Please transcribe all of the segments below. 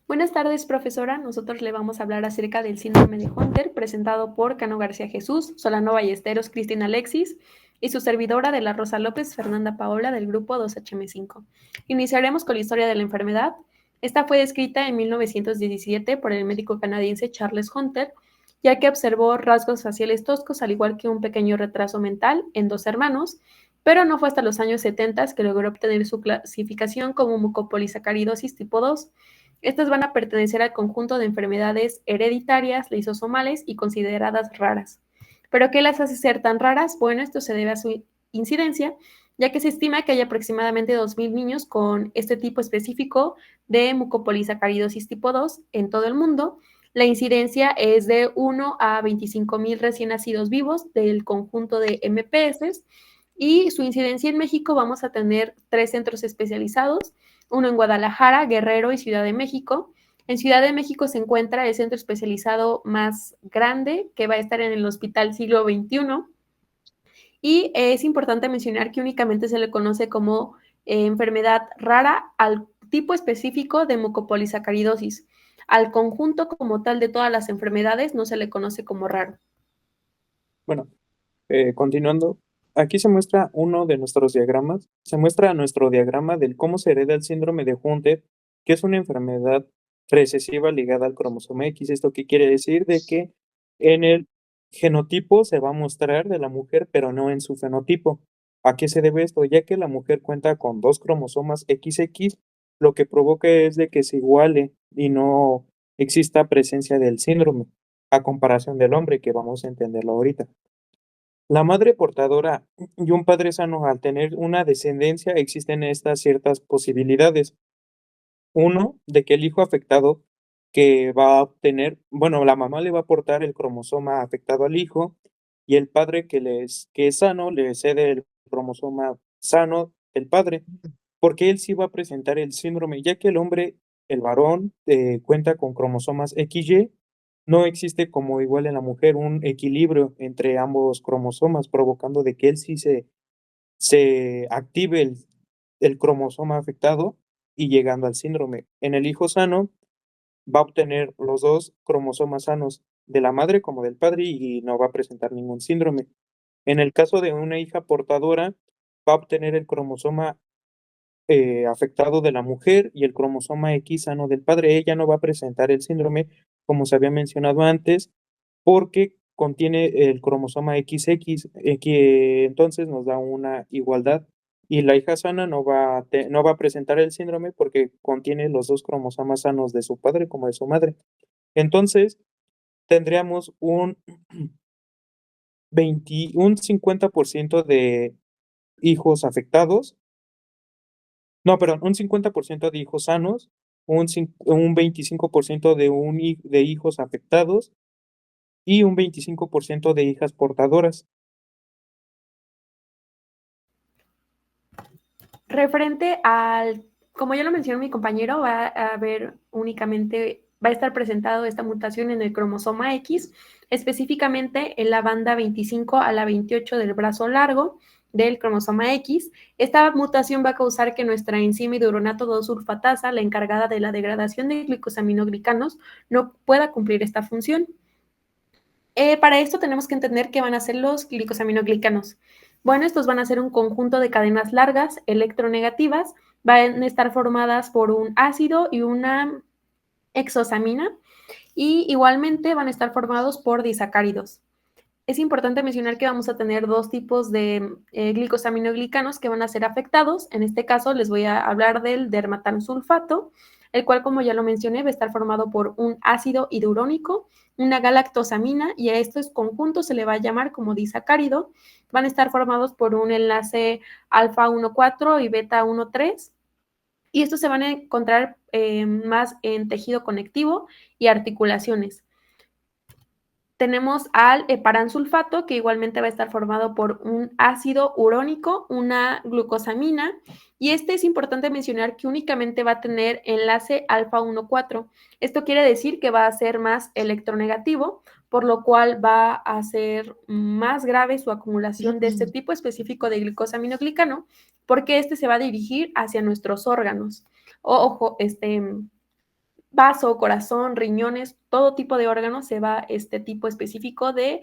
Buenas tardes, profesora. Nosotros le vamos a hablar acerca del síndrome de Hunter, presentado por Cano García Jesús, Solano Ballesteros, Cristina Alexis y su servidora de la Rosa López, Fernanda Paola, del grupo 2HM5. Iniciaremos con la historia de la enfermedad. Esta fue descrita en 1917 por el médico canadiense Charles Hunter, ya que observó rasgos faciales toscos, al igual que un pequeño retraso mental en dos hermanos, pero no fue hasta los años 70 que logró obtener su clasificación como mucopolisacaridosis tipo 2. Estas van a pertenecer al conjunto de enfermedades hereditarias, lisosomales y consideradas raras. ¿Pero qué las hace ser tan raras? Bueno, esto se debe a su incidencia, ya que se estima que hay aproximadamente 2.000 niños con este tipo específico de mucopolisacaridosis tipo 2 en todo el mundo. La incidencia es de 1 a 25.000 recién nacidos vivos del conjunto de MPS, y su incidencia en México vamos a tener 3 centros especializados, uno en Guadalajara, Guerrero y Ciudad de México. En Ciudad de México se encuentra el centro especializado más grande, que va a estar en el Hospital Siglo XXI. Y es importante mencionar que únicamente se le conoce como enfermedad rara al tipo específico de mucopolisacaridosis. Al conjunto como tal de todas las enfermedades no se le conoce como raro. Bueno, continuando, aquí se muestra uno de nuestros diagramas. Se muestra nuestro diagrama del cómo se hereda el síndrome de Hunter, que es una enfermedad recesiva ligada al cromosoma X. ¿Esto qué quiere decir? De que en el genotipo se va a mostrar de la mujer, pero no en su fenotipo. ¿A qué se debe esto? Ya que la mujer cuenta con dos cromosomas XX, lo que provoca es de que se iguale y no exista presencia del síndrome, a comparación del hombre, que vamos a entenderlo ahorita. La madre portadora y un padre sano, al tener una descendencia, existen estas ciertas posibilidades. Uno, de que el hijo afectado que va a obtener, bueno, la mamá le va a aportar el cromosoma afectado al hijo y el padre que es sano le cede el cromosoma sano del padre, porque él sí va a presentar el síndrome, ya que el hombre, el varón, cuenta con cromosomas XY. No existe, como igual en la mujer, un equilibrio entre ambos cromosomas, provocando de que él sí se active el cromosoma afectado y llegando al síndrome. En el hijo sano va a obtener los dos cromosomas sanos de la madre como del padre y no va a presentar ningún síndrome. En el caso de una hija portadora, va a obtener el cromosoma afectado de la mujer y el cromosoma X sano del padre. Ella no va a presentar el síndrome, como se había mencionado antes, porque contiene el cromosoma XX, que entonces nos da una igualdad. Y la hija sana no va a presentar el síndrome porque contiene los dos cromosomas sanos de su padre como de su madre. Entonces, tendríamos un 50% de hijos afectados. No, perdón, un 50% de hijos sanos, un 25% de hijos afectados y un 25% de hijas portadoras. Referente al, como ya lo mencionó mi compañero, va a haber únicamente, va a estar presentado esta mutación en el cromosoma X, específicamente en la banda 25 a la 28 del brazo largo del cromosoma X. Esta mutación va a causar que nuestra enzima hidronato 2-sulfatasa, la encargada de la degradación de glicosaminoglicanos, no pueda cumplir esta función. Para esto tenemos que entender qué van a ser los glicosaminoglicanos. Bueno, estos van a ser un conjunto de cadenas largas electronegativas, van a estar formadas por un ácido y una exosamina, y igualmente van a estar formados por disacáridos. Es importante mencionar que vamos a tener dos tipos de glicosaminoglicanos que van a ser afectados. En este caso les voy a hablar del dermatansulfato, el cual, como ya lo mencioné, va a estar formado por un ácido hialurónico, una galactosamina, y a estos conjuntos se le va a llamar como disacárido. Van a estar formados por un enlace alfa 1,4 y beta 1,3, y estos se van a encontrar más en tejido conectivo y articulaciones. Tenemos al heparansulfato, que igualmente va a estar formado por un ácido urónico, una glucosamina, y este es importante mencionar que únicamente va a tener enlace alfa 1,4. Esto quiere decir que va a ser más electronegativo, por lo cual va a ser más grave su acumulación de este tipo específico de glicosaminoglicano, porque este se va a dirigir hacia nuestros órganos. Ojo, vaso, corazón, riñones, todo tipo de órganos se va este tipo específico de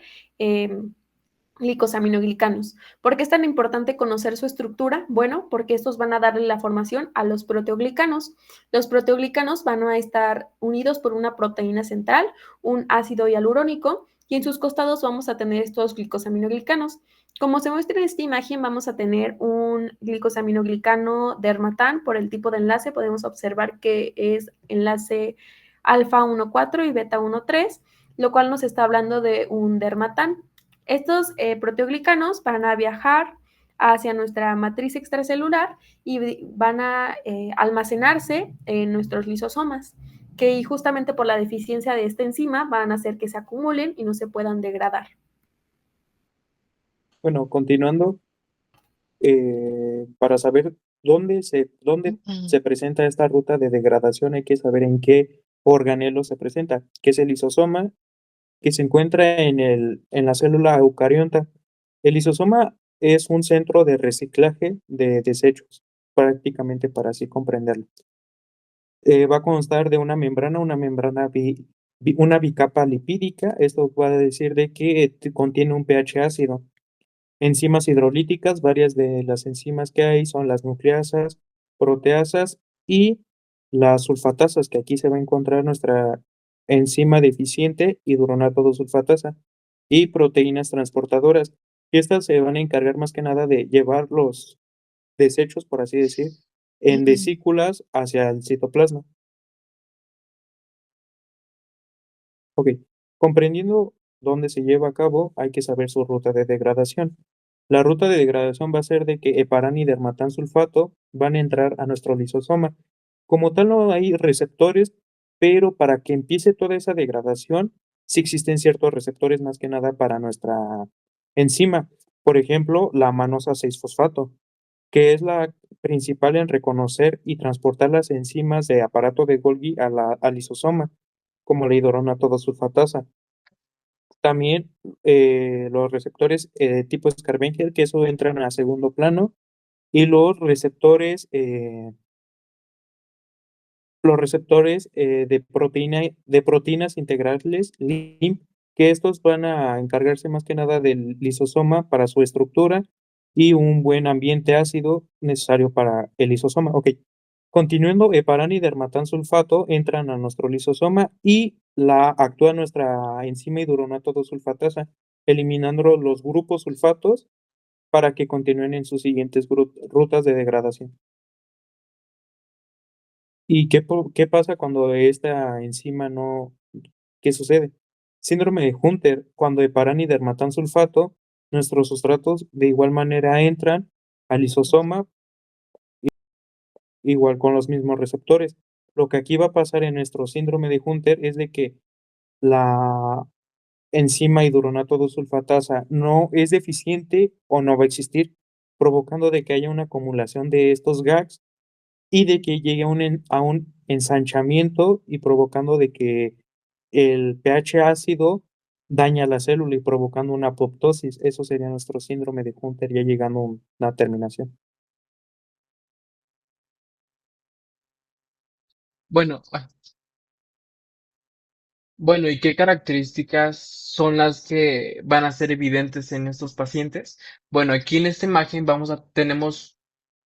glicosaminoglicanos. ¿Por qué es tan importante conocer su estructura? Bueno, porque estos van a darle la formación a los proteoglicanos. Los proteoglicanos van a estar unidos por una proteína central, un ácido hialurónico, y en sus costados vamos a tener estos glicosaminoglicanos. Como se muestra en esta imagen, vamos a tener un glicosaminoglicano dermatán. Por el tipo de enlace podemos observar que es enlace alfa 1,4 y beta 1,3, lo cual nos está hablando de un dermatán. Estos proteoglicanos van a viajar hacia nuestra matriz extracelular y van a almacenarse en nuestros lisosomas, que justamente por la deficiencia de esta enzima van a hacer que se acumulen y no se puedan degradar. Bueno, continuando, para saber dónde se presenta esta ruta de degradación, hay que saber en qué organelo se presenta, que es el lisosoma, que se encuentra en la célula eucariota. El lisosoma es un centro de reciclaje de desechos, prácticamente para así comprenderlo. Va a constar de una bicapa lipídica. Esto va a decir de que contiene un pH ácido. Enzimas hidrolíticas, varias de las enzimas que hay son las nucleasas, proteasas y las sulfatasas, que aquí se va a encontrar nuestra enzima deficiente hidronato 2 sulfatasa y proteínas transportadoras. Y estas se van a encargar más que nada de llevar los desechos, por así decir, en vesículas hacia el citoplasma. Ok, comprendiendo dónde se lleva a cabo, hay que saber su ruta de degradación. La ruta de degradación va a ser de que heparán y dermatán sulfato van a entrar a nuestro lisosoma. Como tal, no hay receptores, pero para que empiece toda esa degradación, sí existen ciertos receptores más que nada para nuestra enzima. Por ejemplo, la manosa 6-fosfato, que es la principal en reconocer y transportar las enzimas de aparato de Golgi al lisosoma, como la hidronato 2 sulfatasa. También los receptores tipo Scharwenkel, que eso entran a segundo plano, y los receptores de proteínas integrales, LIMP, que estos van a encargarse más que nada del lisosoma para su estructura y un buen ambiente ácido necesario para el lisosoma. Ok. Continuando, heparán y dermatán sulfato entran a nuestro lisosoma y actúa nuestra enzima hidronato 2 sulfatasa, eliminando los grupos sulfatos para que continúen en sus siguientes rutas de degradación. ¿Y qué pasa cuando esta enzima no? ¿Qué sucede? Síndrome de Hunter, cuando heparán y dermatan sulfato, nuestros sustratos de igual manera entran al lisosoma, igual con los mismos receptores. Lo que aquí va a pasar en nuestro síndrome de Hunter es de que la enzima hidronato 2 sulfatasa no es deficiente o no va a existir, provocando de que haya una acumulación de estos GAGs y de que llegue a un ensanchamiento y provocando de que el pH ácido daña la célula y provocando una apoptosis. Eso sería nuestro síndrome de Hunter ya llegando a una terminación. Bueno, bueno, ¿y qué características son las que van a ser evidentes en estos pacientes? Bueno, aquí en esta imagen tenemos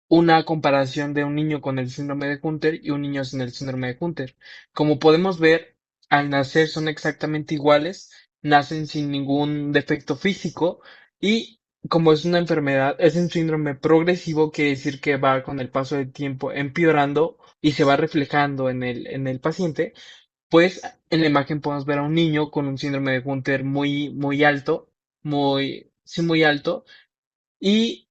una comparación de un niño con el síndrome de Hunter y un niño sin el síndrome de Hunter. Como podemos ver, al nacer son exactamente iguales, nacen sin ningún defecto físico y como es una enfermedad, es un síndrome progresivo, quiere decir que va con el paso del tiempo empeorando y se va reflejando en el paciente, pues en la imagen podemos ver a un niño con un síndrome de Hunter muy alto, sí, muy alto, y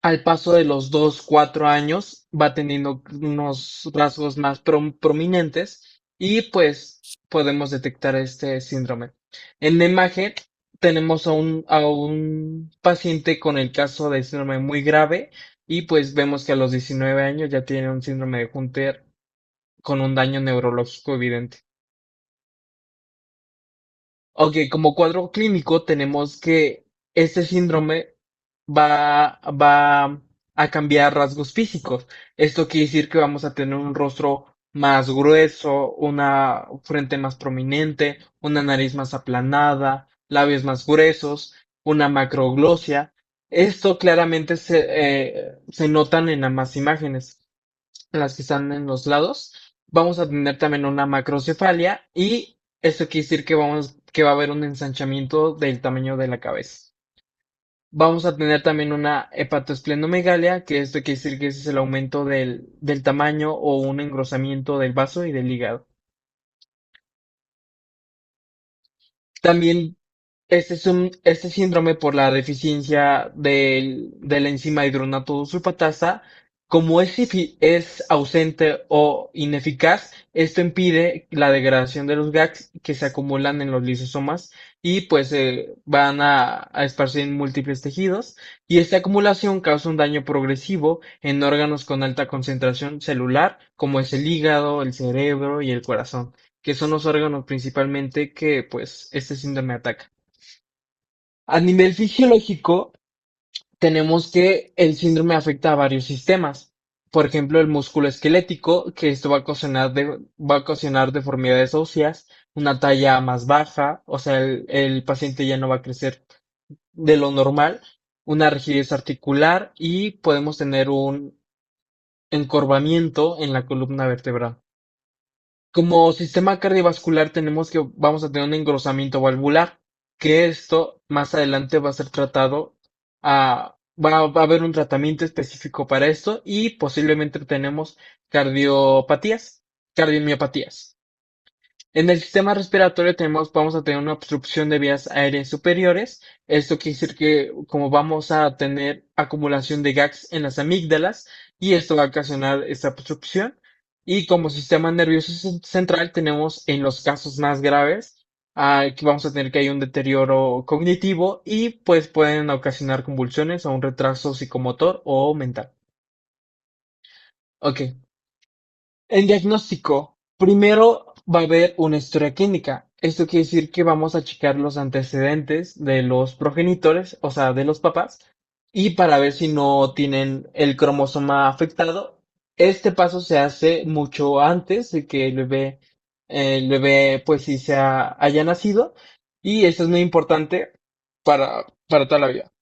al paso de los 2, 4 años va teniendo unos rasgos más prominentes y pues podemos detectar este síndrome. En la imagen tenemos a un paciente con el caso de síndrome muy grave y pues vemos que a los 19 años ya tiene un síndrome de Hunter con un daño neurológico evidente. Ok, como cuadro clínico tenemos que este síndrome va a cambiar rasgos físicos. Esto quiere decir que vamos a tener un rostro más grueso, una frente más prominente, una nariz más aplanada, labios más gruesos, una macroglosia. Esto claramente se notan en ambas imágenes, las que están en los lados. Vamos a tener también una macrocefalia y esto quiere decir que va a haber un ensanchamiento del tamaño de la cabeza. Vamos a tener también una hepatoesplenomegalia, que esto quiere decir que ese es el aumento del tamaño o un engrosamiento del vaso y del hígado. También este síndrome por la deficiencia de la enzima hidronato sulfatasa, como es ausente o ineficaz, esto impide la degradación de los GAGs que se acumulan en los lisosomas y pues van a esparcir en múltiples tejidos y esta acumulación causa un daño progresivo en órganos con alta concentración celular, como es el hígado, el cerebro y el corazón, que son los órganos principalmente que pues este síndrome ataca. A nivel fisiológico, tenemos que el síndrome afecta a varios sistemas. Por ejemplo, el músculo esquelético, que esto va a ocasionar deformidades óseas, una talla más baja, o sea, el paciente ya no va a crecer de lo normal, una rigidez articular y podemos tener un encorvamiento en la columna vertebral. Como sistema cardiovascular tenemos que vamos a tener un engrosamiento valvular, que esto más adelante va a ser tratado, va a haber un tratamiento específico para esto y posiblemente tenemos cardiomiopatías. En el sistema respiratorio vamos a tener una obstrucción de vías aéreas superiores. Esto quiere decir que como vamos a tener acumulación de GAGs en las amígdalas y esto va a ocasionar esta obstrucción. Y como sistema nervioso central tenemos en los casos más graves que vamos a tener que hay un deterioro cognitivo y pues pueden ocasionar convulsiones o un retraso psicomotor o mental. Ok. El diagnóstico. Primero va a haber una historia clínica. Esto quiere decir que vamos a checar los antecedentes de los progenitores, o sea, de los papás, y para ver si no tienen el cromosoma afectado. Este paso se hace mucho antes de que el bebé pues sí haya nacido, y esto es muy importante para toda la vida.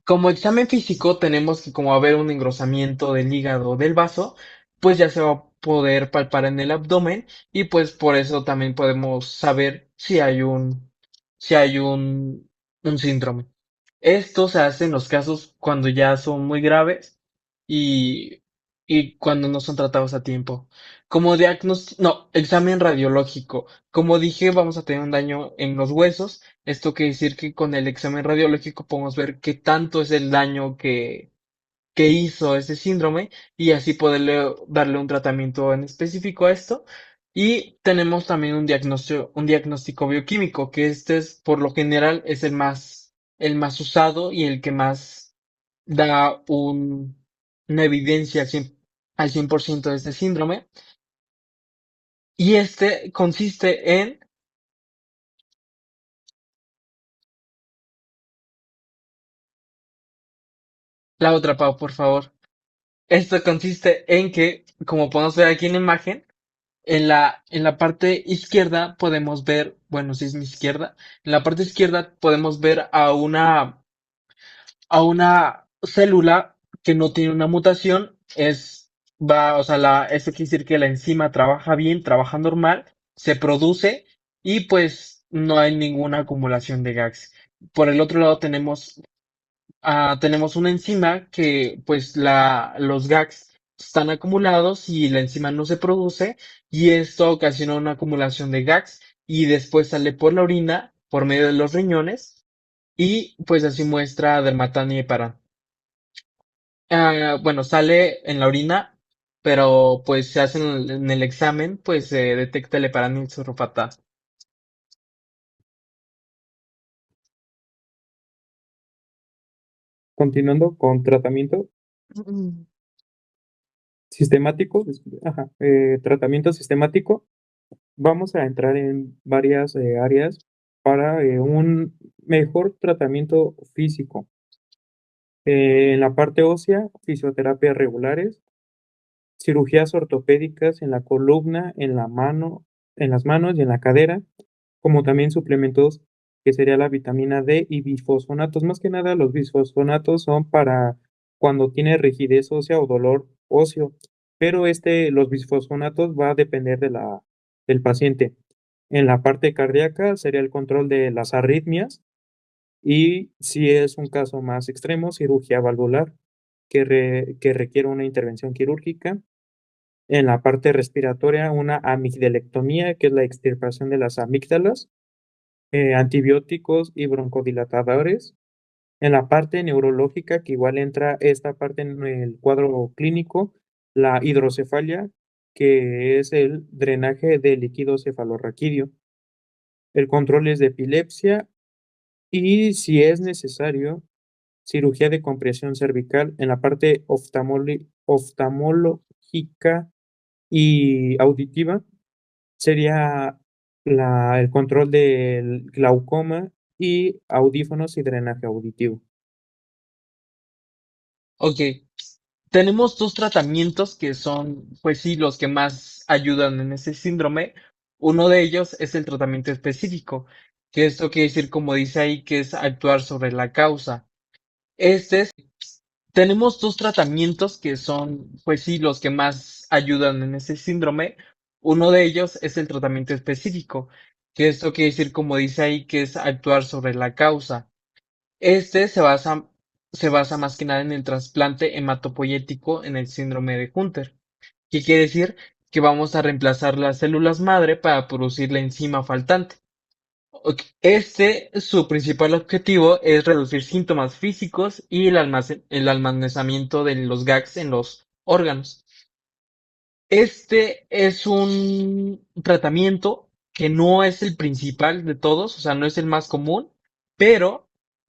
Como examen físico tenemos que como haber un engrosamiento del hígado o del vaso, pues ya se va a poder palpar en el abdomen y pues por eso también podemos saber si hay un síndrome. Esto se hace en los casos cuando ya son muy graves y, y cuando no son tratados a tiempo. Como diagnóstico, no, examen radiológico. Como dije, vamos a tener un daño en los huesos. Esto quiere decir que con el examen radiológico podemos ver qué tanto es el daño que hizo ese síndrome y así poderle darle un tratamiento en específico a esto. Y tenemos también un diagnóstico bioquímico, que este es, por lo general, es el más usado y el que más da una evidencia al 100% de este síndrome. Y este consiste en, la otra, Pau, por favor. Esto consiste en que, como podemos ver aquí en la imagen, en la parte izquierda podemos ver, bueno, si es mi izquierda, en la parte izquierda podemos ver a una célula que no tiene una mutación, o sea, eso quiere decir que la enzima trabaja bien, trabaja normal, se produce y pues no hay ninguna acumulación de GAGs. Por el otro lado tenemos una enzima que pues los GAGs están acumulados y la enzima no se produce y esto ocasiona una acumulación de GAGs y después sale por la orina por medio de los riñones y pues así muestra dermatania y parán. Bueno, sale en la orina, pero pues se hace en el examen, pues se detecta el heparanil sulfatasa. Continuando con tratamiento sistemático, ajá, tratamiento sistemático, vamos a entrar en varias áreas para un mejor tratamiento físico. En la parte ósea, fisioterapias regulares, cirugías ortopédicas en la columna, en la mano, en las manos y en la cadera, como también suplementos que sería la vitamina D y bifosfonatos. Más que nada, los bifosfonatos son para cuando tiene rigidez ósea o dolor óseo, pero los bifosfonatos va a depender del paciente. En la parte cardíaca sería el control de las arritmias y si es un caso más extremo, cirugía valvular que requiere una intervención quirúrgica. En la parte respiratoria, una amigdalectomía, que es la extirpación de las amígdalas, antibióticos y broncodilatadores. En la parte neurológica, que igual entra esta parte en el cuadro clínico, la hidrocefalia, que es el drenaje de líquido cefalorraquídeo. El control es de epilepsia y, si es necesario, cirugía de compresión cervical en la parte oftalmológica y auditiva. Sería el control del glaucoma y audífonos y drenaje auditivo. Ok, tenemos dos tratamientos que son, pues sí, los que más ayudan en ese síndrome. Uno de ellos es el tratamiento específico, que esto quiere decir, como dice ahí, que es actuar sobre la causa. Este es, tenemos dos tratamientos que son, pues sí, los que más ayudan en ese síndrome. Uno de ellos es el tratamiento específico, que esto quiere decir, como dice ahí, que es actuar sobre la causa. Este se basa más que nada en el trasplante hematopoyético en el síndrome de Hunter, que quiere decir que vamos a reemplazar las células madre para producir la enzima faltante. Su principal objetivo es reducir síntomas físicos y el almacenamiento de los GAGs en los órganos. Este es un tratamiento que no es el principal de todos, o sea, no es el más común, pero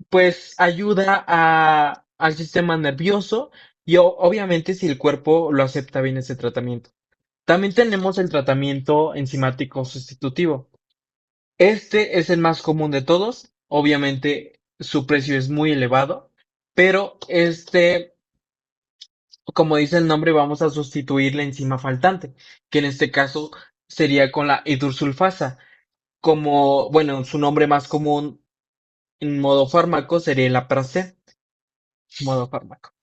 pues ayuda al sistema nervioso y obviamente si el cuerpo lo acepta bien ese tratamiento. También tenemos el tratamiento enzimático sustitutivo. Este es el más común de todos, obviamente su precio es muy elevado, pero como dice el nombre, vamos a sustituir la enzima faltante, que en este caso sería con la idursulfasa. Como, bueno, su nombre más común en modo fármaco sería el Apracet, modo fármaco.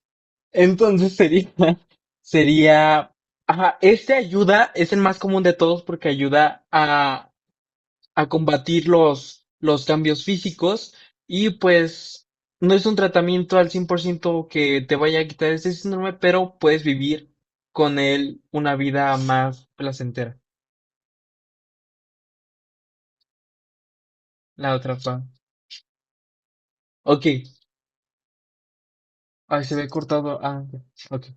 Entonces sería, ajá, este ayuda, es el más común de todos porque ayuda a combatir los cambios físicos y pues no es un tratamiento al 100% que te vaya a quitar ese síndrome, pero puedes vivir con él una vida más placentera. La otra pa. Ok. Ay, se ve cortado. Ah, ya. Ok.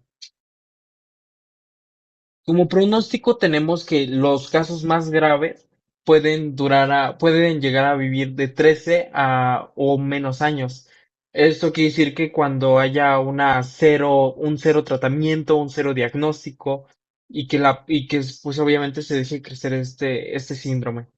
Como pronóstico tenemos que los casos más graves pueden llegar a vivir de 13 a o menos años. Esto quiere decir que cuando haya un cero tratamiento, un cero diagnóstico y que pues obviamente se deje crecer este síndrome.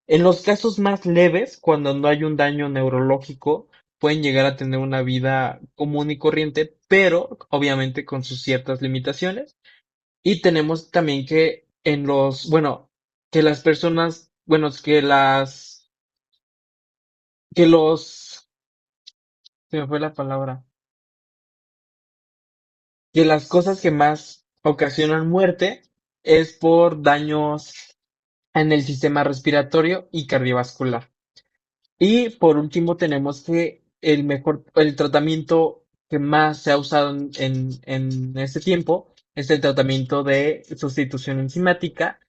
En los casos más leves, cuando no hay un daño neurológico, pueden llegar a tener una vida común y corriente, pero obviamente con sus ciertas limitaciones. Y tenemos también que bueno, que las personas, bueno, que los, se me fue la palabra, que las cosas que más ocasionan muerte es por daños en el sistema respiratorio y cardiovascular. Y por último tenemos que el tratamiento que más se ha usado en este tiempo es el tratamiento de sustitución enzimática.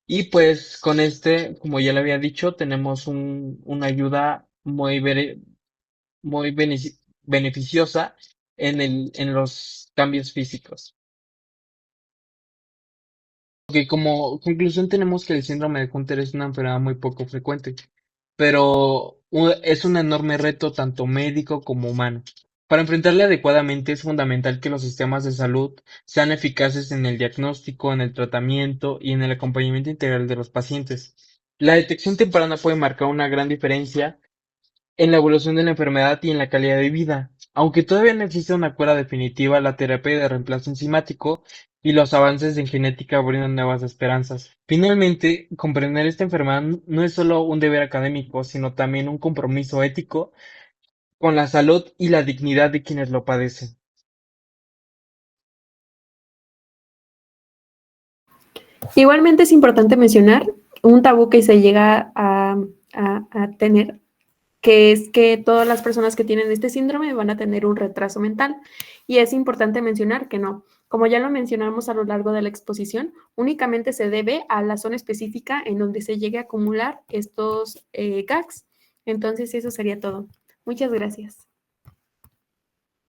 Y pues con como ya le había dicho, tenemos una ayuda muy beneficiosa en los cambios físicos. Ok, como conclusión tenemos que el síndrome de Hunter es una enfermedad muy poco frecuente, pero es un enorme reto tanto médico como humano. Para enfrentarle adecuadamente es fundamental que los sistemas de salud sean eficaces en el diagnóstico, en el tratamiento y en el acompañamiento integral de los pacientes. La detección temprana puede marcar una gran diferencia en la evolución de la enfermedad y en la calidad de vida. Aunque todavía no existe una cura definitiva, la terapia de reemplazo enzimático y los avances en genética brindan nuevas esperanzas. Finalmente, comprender esta enfermedad no es solo un deber académico, sino también un compromiso ético con la salud y la dignidad de quienes lo padecen. Igualmente es importante mencionar un tabú que se llega a tener, que es que todas las personas que tienen este síndrome van a tener un retraso mental. Y es importante mencionar que no. Como ya lo mencionamos a lo largo de la exposición, únicamente se debe a la zona específica en donde se llegue a acumular estos gags. Entonces, eso sería todo. Muchas gracias.